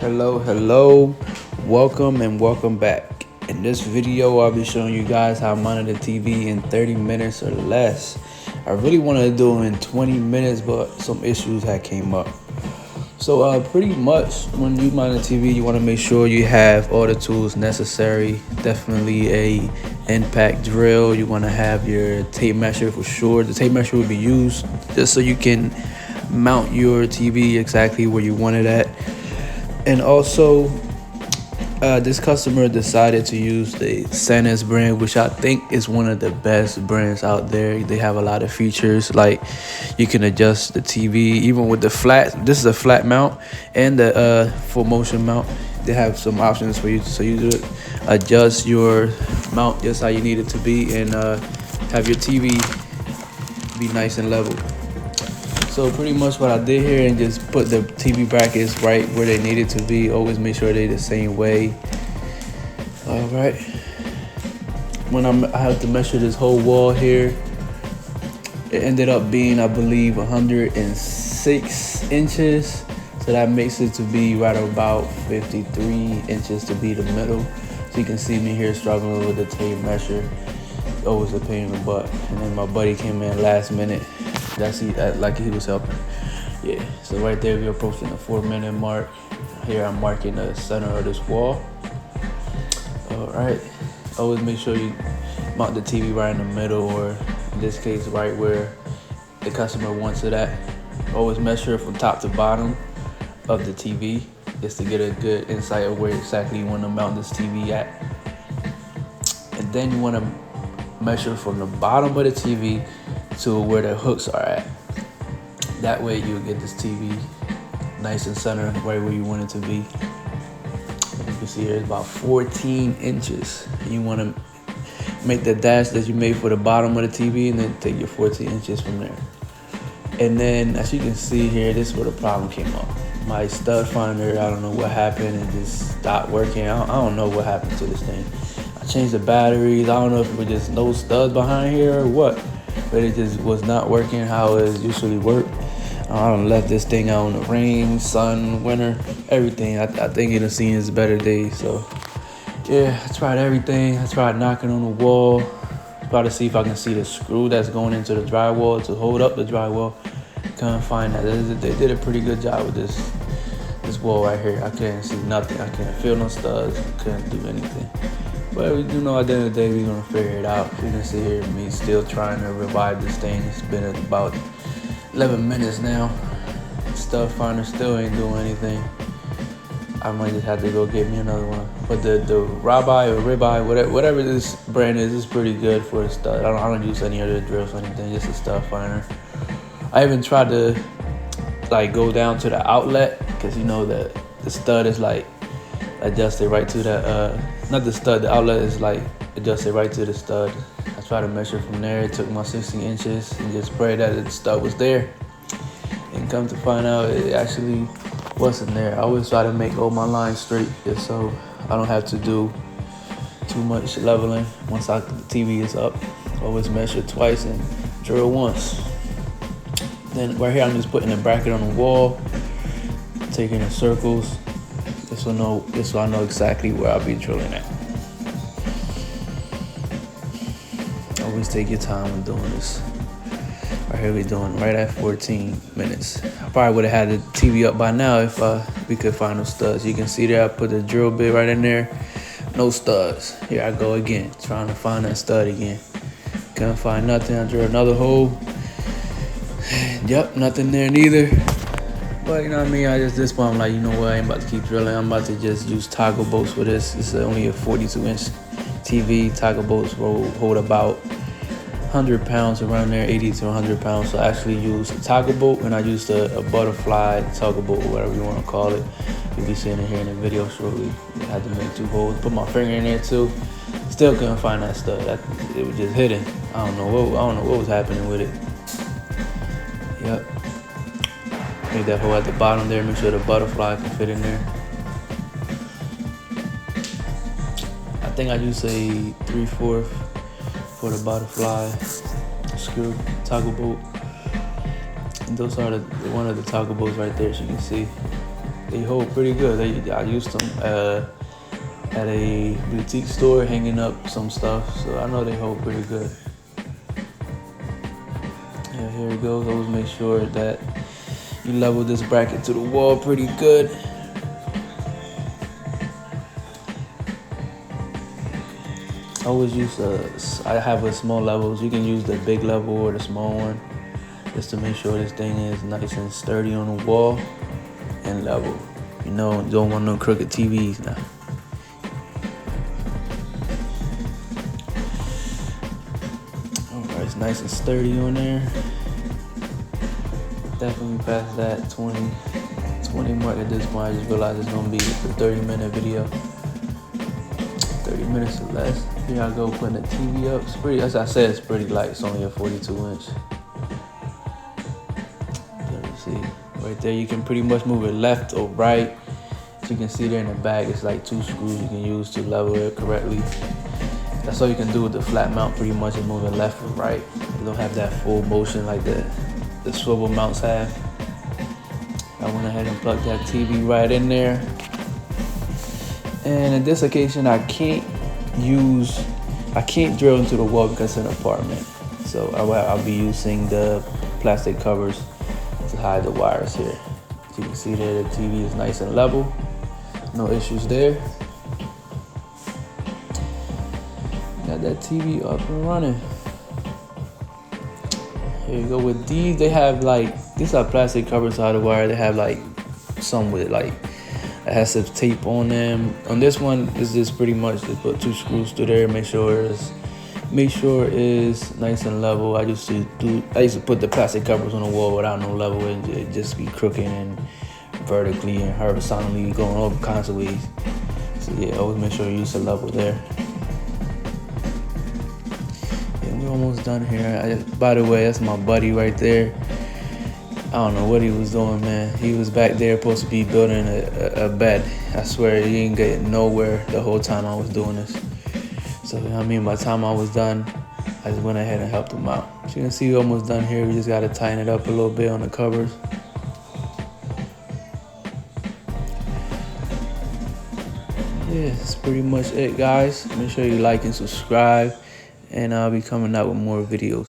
Hello, welcome and welcome back. In this video, I'll be showing you guys how to monitor the TV in 30 minutes or less. I really wanted to do it in 20 minutes, but some issues had came up. So pretty much when you monitor TV, you want to make sure you have all the tools necessary. Definitely a impact drill. You want to have your tape measure for sure. The tape measure will be used just so you can mount your TV exactly where you want it at. And also, this customer decided to use the Sanus brand, which I think is one of the best brands out there. They have a lot of features, like you can adjust the TV even with the flat. This is a flat mount, and the full motion mount. They have some options for you, so you do adjust your mount just how you need it to be, and have your TV be nice and level. So pretty much what I did here, and just put the TV brackets right where they needed to be. Always make sure they're the same way. All right. When I have to measure this whole wall here, it ended up being, I believe, 106 inches. So that makes it to be right about 53 inches to be the middle. So you can see me here struggling with the tape measure. Always a pain in the butt. And then my buddy came in last minute. Like he was helping. Yeah, so right there we're approaching the 4-minute mark. Here I'm marking the center of this wall. All right, always make sure you mount the TV right in the middle, or in this case right where the customer wants it at. Always measure from top to bottom of the TV just to get a good insight of where exactly you want to mount this TV at. And then you want to measure from the bottom of the TV to where the hooks are at. That way you get this TV nice and center right where you want it to be. You can see here it's about 14 inches. You want to make the dash that you made for the bottom of the TV, and then take your 14 inches from there. And then as you can see here, this is where the problem came up. My stud finder, I don't know what happened, it just stopped working. I don't know what happened to this thing. I changed the batteries. I don't know if it was just no studs behind here or what, but it just was not working how it usually work. I done left this thing out in the rain, sun, winter, everything. I think it done seen its better days. So yeah, I tried everything. I tried knocking on the wall, try to see if I can see the screw that's going into the drywall to hold up the drywall. Couldn't find that. They did a pretty good job with this wall right here. I couldn't see nothing. I couldn't feel no studs. Couldn't do anything. But we do know at the end of the day we're gonna figure it out. You can see here me still trying to revive this thing. It's been about 11 minutes now. Stud finder still ain't doing anything. I might just have to go get me another one. But the Rabbi or Ribeye, whatever this brand is pretty good for a stud. I don't use any other drills or anything, just a stud finder. I even tried to like go down to the outlet, because you know that the stud is like adjusted right to the not the stud, the outlet is like adjusted right to the stud. I tried to measure from there. It took my 16 inches and just prayed that the stud was there. And come to find out, it actually wasn't there. I always try to make all my lines straight just so I don't have to do too much leveling once the TV is up. Always measure twice and drill once. Then right here I'm just putting a bracket on the wall, taking the circles. This so I know exactly where I'll be drilling at. Always take your time when doing this. Right here we're doing right at 14 minutes. I probably would have had the TV up by now if we could find those studs. You can see there I put the drill bit right in there. No studs. Here I go again, trying to find that stud again. Couldn't find nothing. I drilled another hole. Yep, nothing there neither. But you know what I mean, this point I'm like, you know what, I ain't about to keep drilling. I'm about to just use toggle bolts for this. This is only a 42-inch TV. Toggle bolts hold about 100 pounds, around there, 80 to 100 pounds. So I actually use a toggle bolt, and I used a butterfly toggle bolt, or whatever you want to call it. You'll be seeing it here in the video shortly. I had to make 2 holes, put my finger in there too. Still couldn't find that stud. It was just hidden. I don't know what was happening with it. Yep. Make that hole at the bottom there. Make sure the butterfly can fit in there. I think I used a 3/4 for the butterfly screw toggle bolt. And those are one of the toggle bolts right there, as you can see. They hold pretty good. I used them at a boutique store hanging up some stuff, so I know they hold pretty good. Yeah, here it goes. Always make sure that you level this bracket to the wall pretty good. I always use I have a small levels. You can use the big level or the small one, just to make sure this thing is nice and sturdy on the wall and level. You know, you don't want no crooked TVs now. Alright, it's nice and sturdy on there. Definitely past that 20 mark at this point. I just realized it's gonna be a 30-minute video. 30 minutes or less. Here I go putting the TV up. It's pretty, as I said, it's pretty light. It's only a 42-inch. Let me see. Right there, you can pretty much move it left or right. As you can see there in the back, it's like 2 screws you can use to level it correctly. That's all you can do with the flat mount, pretty much, is move it left or right. You don't have that full motion like the swivel mounts have. I went ahead and plugged that TV right in there. And in this occasion, I can't drill into the wall because it's an apartment. So I'll be using the plastic covers to hide the wires here. As you can see there, the TV is nice and level. No issues there. Got that TV up and running. Here you go. With these, they have these are plastic covers to hide the wire. They have some with adhesive tape on them. On this one, it's just pretty much just put 2 screws through there. Make sure it's nice and level. I used to put the plastic covers on the wall without no level, and it just be crooked and vertically and horizontally going all kinds of ways. So yeah, always make sure you use the level there. Yeah, we're almost done here. By the way, that's my buddy right there. I don't know what he was doing, man. He was back there supposed to be building a bed. I swear he ain't getting nowhere the whole time I was doing this. So, you know what I mean? By the time I was done, I just went ahead and helped him out. As you can see, we're almost done here. We just got to tighten it up a little bit on the covers. Yeah, that's pretty much it, guys. Make sure you like and subscribe, and I'll be coming out with more videos.